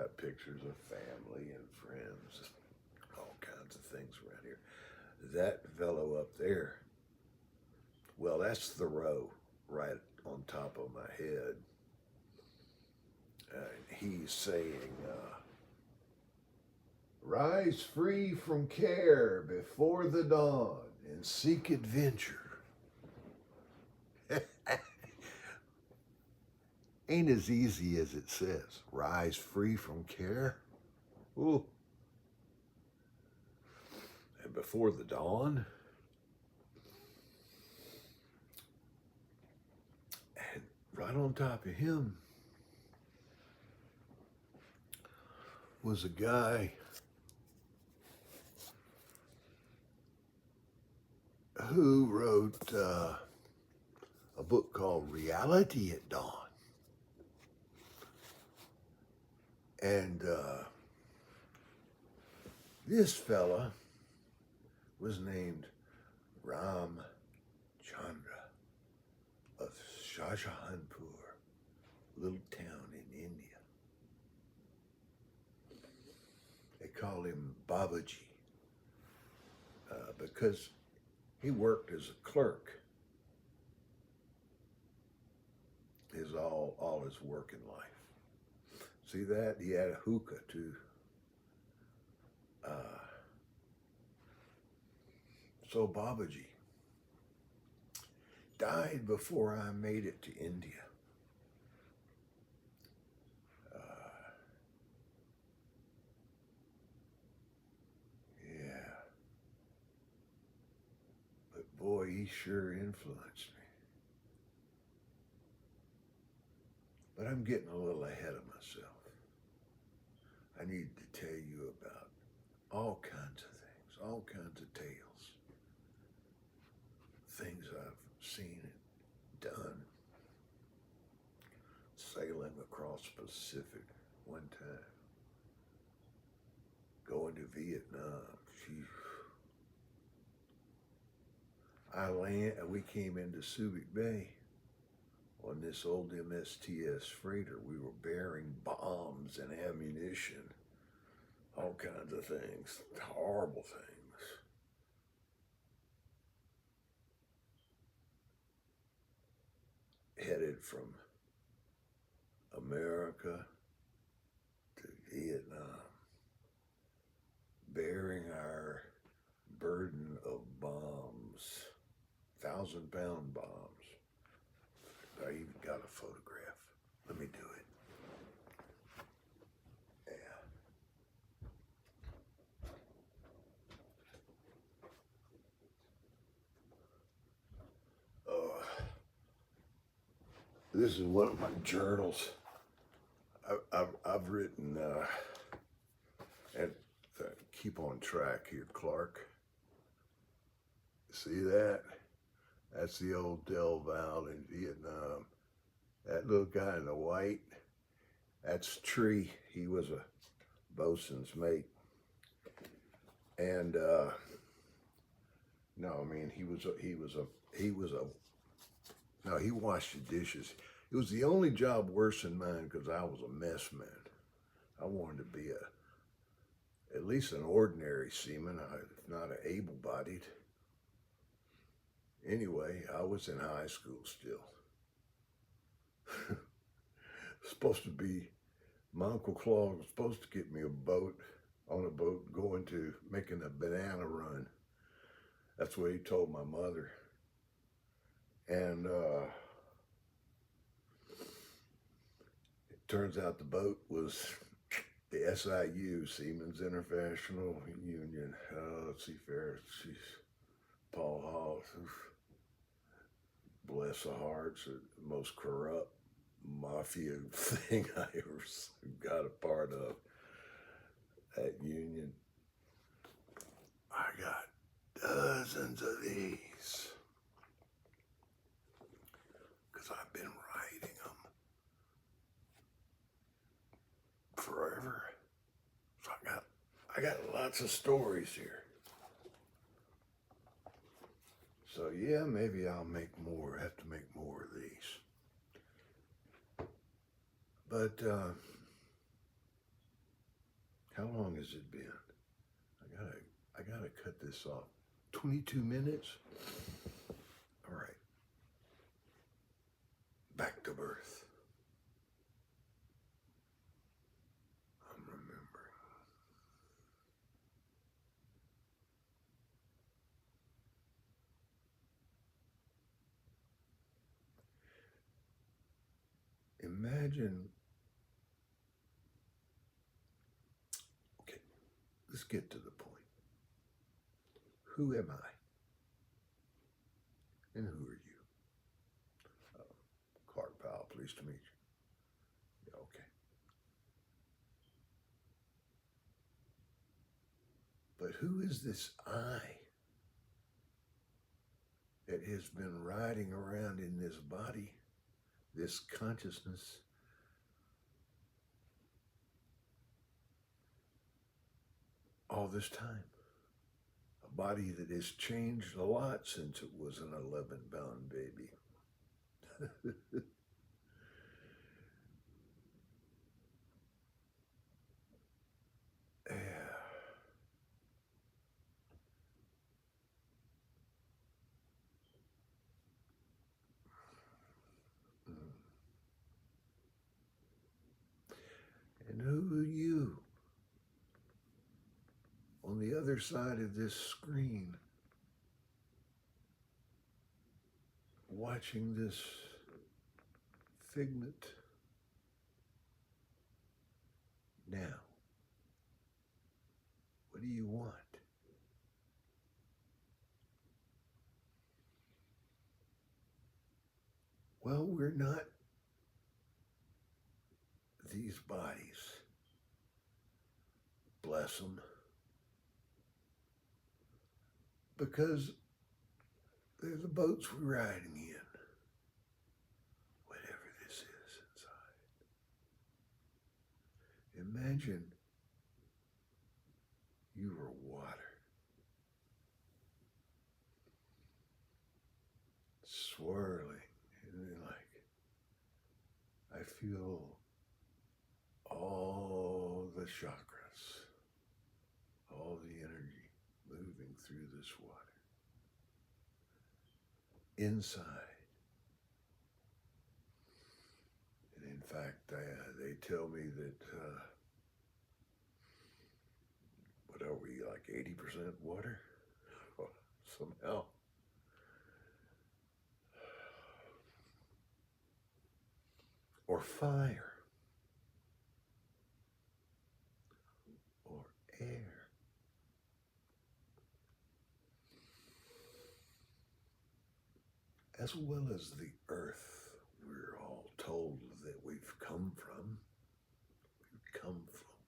Got pictures of family and friends, all kinds of things around here. That fellow up there, well, that's Thoreau right on top of my head. He's saying, rise free from care before the dawn and seek adventure. Ain't as easy as it says. Rise free from care. Ooh. And before the dawn. And right on top of him was a guy who wrote a book called Reality at Dawn. And this fella was named Ram Chandra of Shahjahanpur, little town in India. They call him Babaji because he worked as a clerk all his working life. See that? He had a hookah too. So Babaji died before I made it to India. Yeah. But boy, he sure influenced me. But I'm getting a little ahead of myself. I need to tell you about all kinds of things, all kinds of tales. Things I've seen and done. Sailing across the Pacific one time. Going to Vietnam. We came into Subic Bay on this old MSTS freighter. We were bearing bombs and ammunition. All kinds of things. Horrible things. Headed from America to Vietnam, bearing our burden of bombs, 1,000-pound bombs. I even got a photograph. Let me do it. Yeah. This is one of my journals. I've written, and keep on track here, Clark. See that? That's the old Del Val in Vietnam. That little guy in the white, that's Tree. He was a bosun's mate. And no, I mean he washed the dishes. It was the only job worse than mine because I was a mess man. I wanted to be at least an ordinary seaman, if not an able-bodied. Anyway, I was in high school still. Supposed to be, my Uncle Claude was supposed to get me on a boat going to making a banana run. That's what he told my mother. And it turns out the boat was the SIU, Seamen's International Union. Seafarer, she's Paul Hall. Bless the hearts, the most corrupt mafia thing I ever got a part of. That union. I got dozens of these because I've been writing them forever. So I got lots of stories here. So yeah, maybe I'll have to make more of these. But How long has it been? I gotta cut this off. 22 minutes? All right. Back to birth. I'm remembering. Imagine, okay, let's get to the point. Who am I? And who are you? Clark Powell, pleased to meet you. Yeah, okay. But who is this I that has been riding around in this body, this consciousness, all this time? A body that has changed a lot since it was an 11-pound baby. Yeah. And who are you on the other side of this screen, watching this figment now? What do you want? Well, we're not these bodies. Bless them. Because they're the boats we're riding in. Whatever this is inside. Imagine you were water. Swirling. And then I feel all the chakras, all the energy moving through this water. Inside. And in fact, they tell me that, what are we, like 80% water? Somehow. Or fire. Or air. As well as the earth we're all told that we've come from. We've come from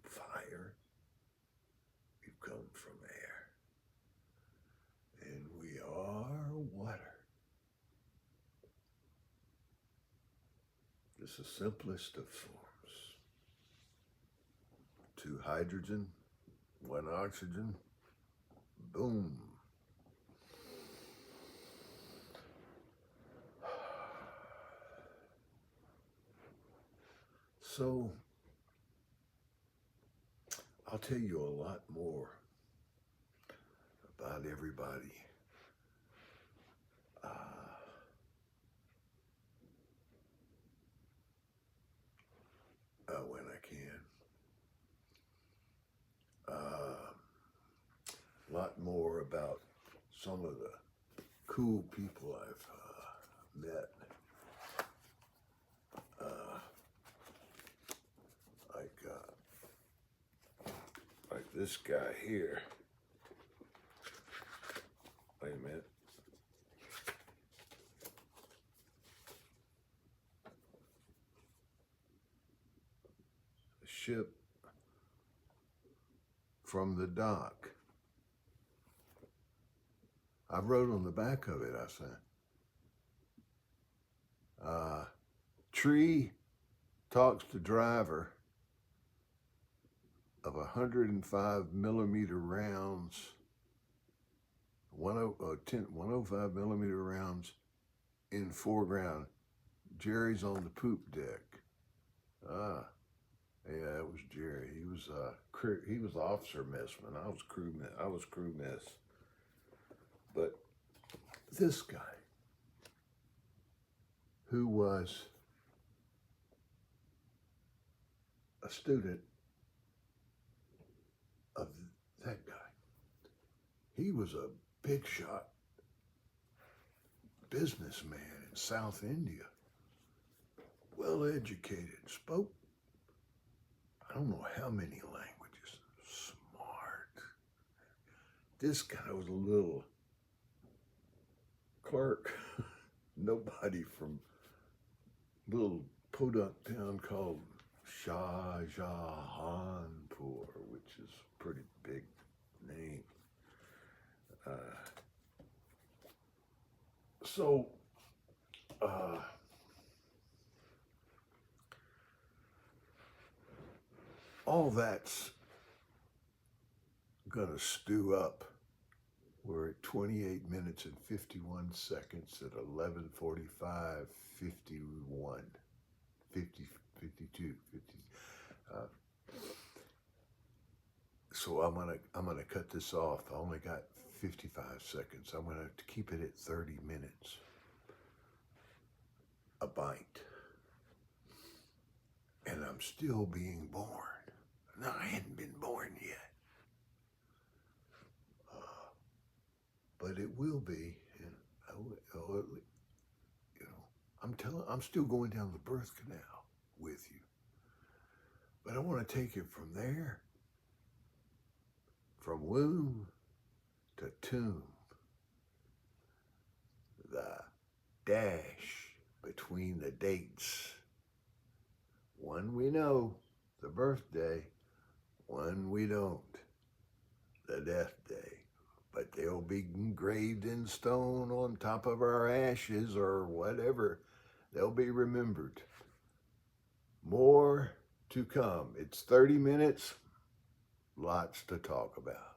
fire. We've come from air. And we are water. It's the simplest of forms. 2 hydrogen, 1 oxygen, boom. So, I'll tell you a lot more about everybody when I can. A lot more about some of the cool people I've met. Like this guy here. Wait a minute. The ship from the dock. I wrote on the back of it, I said, tree talks to driver of 105 millimeter rounds, 105 millimeter rounds in foreground. Jerry's on the poop deck. Yeah, that was Jerry. He was was crew. He was officer messman. I was crew. I was crew mess. But this guy, who was a student of that guy, he was a big shot businessman in South India, well educated, spoke I don't know how many languages, smart. This guy was a little clerk, nobody, from little podunk town called Shahjahanpur, which is a pretty big name. So, all that's gonna stew up. We're at 28 minutes and 51 seconds at 11:45, 51, 50, 52, 50. So I'm gonna cut this off. I only got 55 seconds. I'm gonna keep it at 30 minutes. A bite. And I'm still being born. No, I hadn't been born yet. But it will be. And I'm still going down the birth canal with you. But I want to take it from there, from womb to tomb. The dash between the dates. One we know, the birthday. One we don't, the death day. But they'll be engraved in stone on top of our ashes or whatever. They'll be remembered. More to come. It's 30 minutes. Lots to talk about.